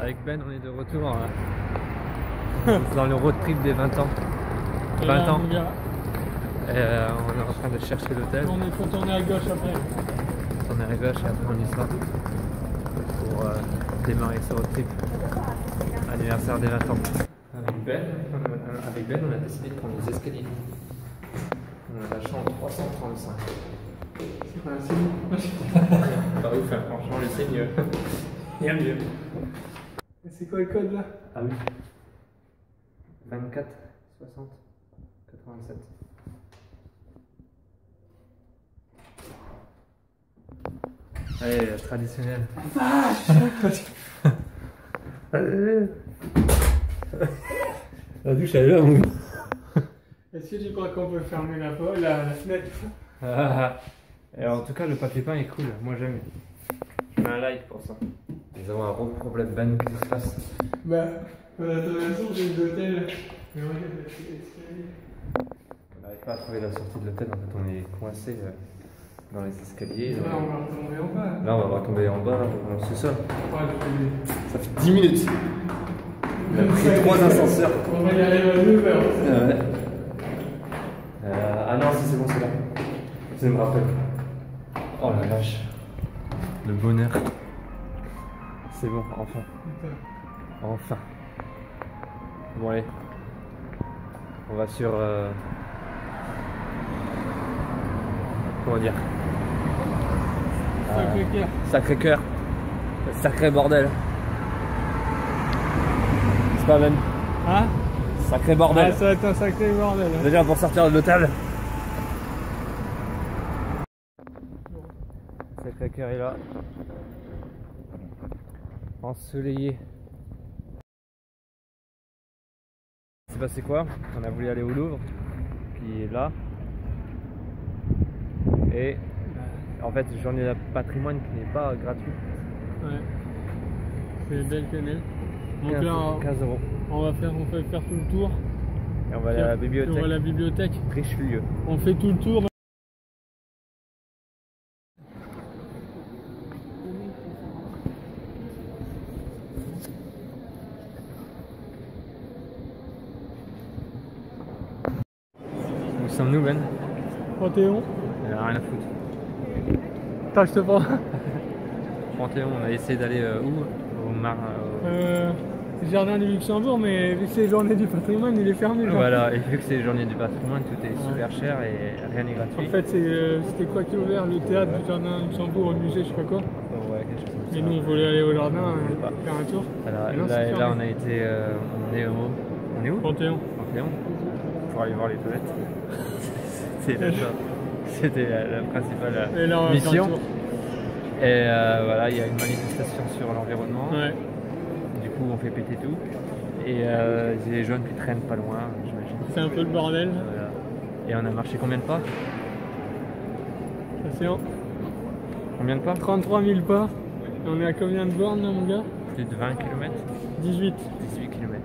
Avec Ben, on est de retour dans le road trip des 20 ans. 20 ans. Et on est en train de chercher l'hôtel. On est tourner à gauche après. On est à gauche et après on y sera pour démarrer ce road trip. Anniversaire des 20 ans. Avec Ben, on a décidé de prendre les escaliers. On a la chambre 335. C'est pas assez bon. Pas ouf, hein, franchement, le c'est mieux. Il y a mieux. C'est quoi le code là? Ah oui. 24 60 87. Allez, traditionnel. La douche elle est là, mon gars. Est-ce que tu crois qu'on peut fermer la fenêtre? Et en tout cas, le papier peint est cool. Moi j'aime. Je mets un like pour ça. Nous avons un gros problème, Ben, qu'est-ce qui se passe? Bah, on a ton raison, j'ai une hôtel. Mais regarde, l'escalier. On n'arrive pas à trouver la sortie de l'hôtel, en fait, on est coincé dans les escaliers. Là, on va retomber en bas. Là, on va retomber en bas, dans le sous-sol. Ouais, ça fait 10 minutes. On a pris 3 ascenseurs. On va y arriver à 9h. Ouais. Ah non, si c'est bon, c'est là. Ça me rappelle. Oh la vache. Le bonheur. C'est bon, enfin. Enfin. Bon allez. On va sur... comment dire? Sacré-Cœur. Sacré-Cœur. Sacré bordel. C'est pas même. Hein? Sacré bordel. Ah, ça va être un sacré bordel. Hein. Déjà pour sortir de l'hôtel. Sacré-Cœur est là. Ensoleillé. C'est passé quoi? On a voulu aller au Louvre, qui est là. Et en fait, journée de patrimoine qui n'est pas gratuite. Ouais. C'est belle quenelle. Donc 15, là, 15 €. on va faire tout le tour. Et on va aller à la bibliothèque. On va à la bibliothèque. Richelieu. On fait tout le tour. Où sommes-nous, Ben? Panthéon. Il a rien à foutre. Attends, je te prends. Panthéon, on a essayé d'aller où? Jardin du Luxembourg, mais vu que c'est journée du patrimoine, il est fermé. Genre. Voilà, et vu que c'est les journées du patrimoine, tout est super cher et rien n'est gratuit. En fait, c'était quoi qui est ouvert? Le théâtre du Jardin du Luxembourg, le musée, je sais pas quoi. Ouais, quelque chose comme ça. Et nous, on voulait aller au jardin faire un tour. Voilà, non, là, on a été. On est où? Panthéon. Panthéon. Pour aller voir les toilettes. C'était la principale mission. Et voilà, il y a une manifestation sur l'environnement. Ouais. Du coup, on fait péter tout. Et les gilets jaunes qui traînent pas loin, j'imagine. C'est un peu le bordel. Voilà. Et on a marché combien de pas? Attention. Combien de pas? 33 000 pas. Et on est à combien de bornes là, mon gars? Plus de 20 km. 18. 18 km.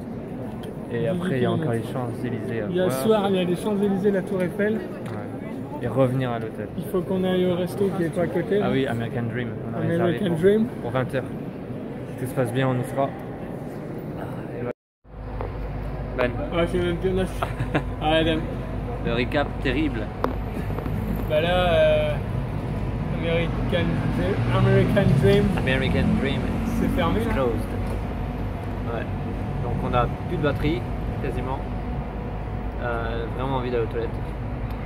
Et après, il y a encore les Champs-Élysées. Il y a le soir, il y a les Champs-Élysées, la Tour Eiffel. Ouais. Et revenir à l'hôtel. Il faut qu'on aille au resto qui est pas à côté. Ah oui, American Dream. On a American Dream. Pour 20 h. Si tout se passe bien, on y sera. Ben. Ah, c'est même bien là. Ah, le recap terrible. Bah là, American Dream. C'est fermé là. Closed. Ouais. Donc on a plus de batterie, quasiment. Vraiment envie d'aller aux toilettes.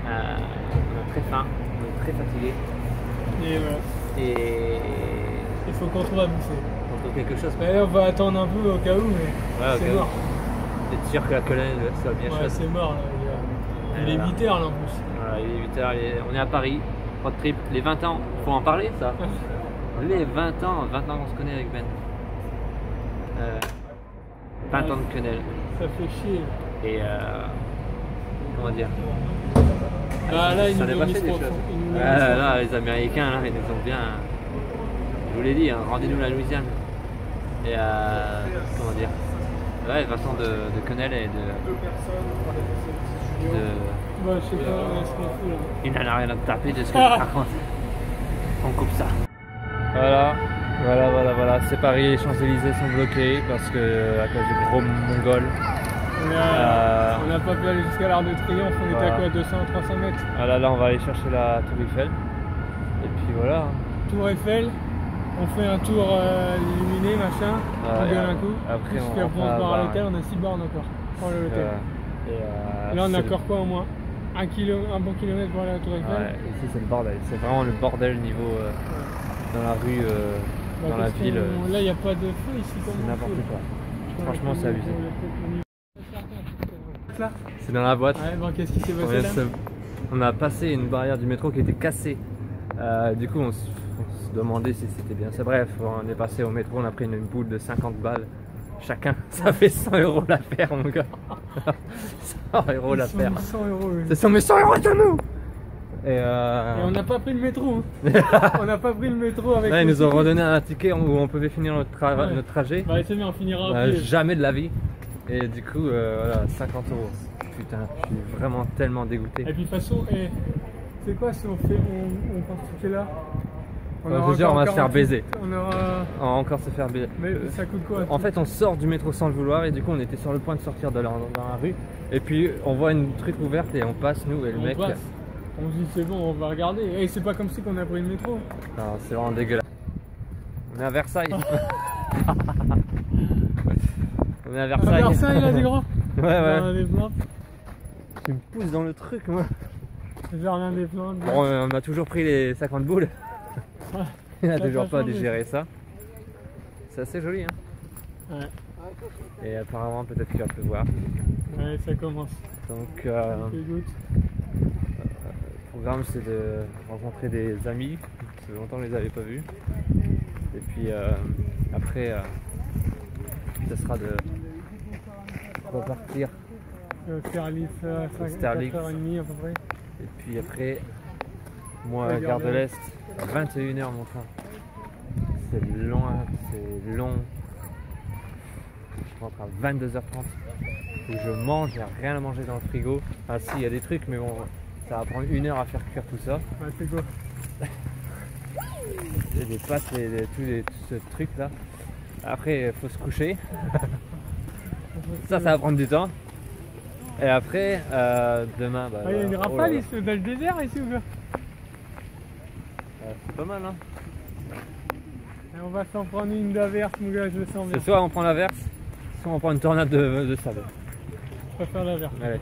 On a très faim, on est très fatigué. Et voilà. Et il faut qu'on trouve à bouffer. On trouve quelque chose. Mais on va attendre un peu au cas où, mais ouais, c'est mort. T'es sûr que la colonne soit bien chaude? C'est mort là. Il est 8 h là en plus. Voilà, il est 8 h, on est à Paris, road trip, les 20 ans, faut en parler ça. Les 20 ans qu'on se connaît avec Ben. 20 ans de quenelle. Ça fait chier. Et comment dire? Ah là, ils nous ont mis des choses. Là, les Américains, là, ils nous ont bien. Je vous l'ai dit, hein, rendez-nous la Louisiane. Et comment dire? Ouais, façon de quenelle et de. Bah, je sais pas ce qu'on fout là. Il n'en a rien à taper de ce que je raconte. On coupe ça. Voilà, Voilà, c'est Paris, les Champs-Élysées sont bloqués parce que à cause du gros mongol. On n'a pas pu aller jusqu'à l'Arc de Triomphe, on était à quoi, 200-300 mètres. Voilà, là on va aller chercher la Tour Eiffel. Et puis voilà. Tour Eiffel, on fait un tour illuminé, machin, on gueule un coup. Après on se barre à l'hôtel, on a 6 bornes encore pour aller à l'hôtel. Là on a encore quoi au moins un bon kilomètre pour aller à la Tour Eiffel. Ouais, ici c'est le bordel, c'est vraiment le bordel niveau dans la rue, dans la ville. Là il n'y a pas de feu ici. C'est n'importe quoi. Franchement c'est abusé. C'est dans la boîte. Ouais, bon, qu'est-ce qui s'est passé là? On a passé une barrière du métro qui était cassée. Du coup on se demandait si c'était bien ça. Bref, on est passé au métro, on a pris une boule de 50 balles chacun. Ça fait 100 € l'affaire mon gars. 100 € l'affaire. 100 €. C'est 100 € à nous. Et on n'a pas pris le métro. On n'a pas pris le métro avec. Là, ils nous ont redonné un ticket où on pouvait finir notre trajet. Bah c'est bien, on finira à pied. Jamais de la vie. Et du coup, voilà, 50 €. Putain, je suis vraiment tellement dégoûté. Et puis de toute façon, c'est quoi si on pense que là Déjà, on va se faire baiser. On va encore se faire baiser. Mais ça coûte quoi? En fait, on sort du métro sans le vouloir et du coup, on était sur le point de sortir dans la rue. Et puis, on voit une truc ouverte et on passe, nous, et le mec. Passe. On se dit, c'est bon, on va regarder. Et c'est pas comme si qu'on a pris le métro. Non, c'est vraiment dégueulasse. On est à Versailles. On est à Versailles. À Versailles, là, des gros. Ouais. Tu me pousses dans le truc, moi. Jardin des Plantes. Bon, on a toujours pris les 50 boules. Il n'a toujours pas digéré ça. C'est assez joli, hein. Ouais. Et apparemment, peut-être qu'il va pleuvoir. Ouais, ça commence. Donc, le programme, c'est de rencontrer des amis. Ça fait longtemps que je les avais pas vus. Et puis, après, ça sera de repartir. Austerlitz, 4h30 à peu près. Et puis après, moi, Gare de l'Est, 21h mon train. C'est loin, c'est long. Je rentre à 22h30. Et je mange, il n'y a rien à manger dans le frigo. Ah si, il y a des trucs, mais bon, ça va prendre 1 heure à faire cuire tout ça. Ouais, c'est quoi? Il y a des pâtes, tout ce truc là. Après, il faut se coucher. Ça va prendre du temps. Et après, demain... Bah, il y a une rafale ici, dans le désert ici ou quoi? C'est pas mal, hein. Et on va s'en prendre une d'averse, mon gars, je le sens bien. C'est soit on prend l'averse, soit on prend une tornade de sable. Je préfère l'averse. Allez.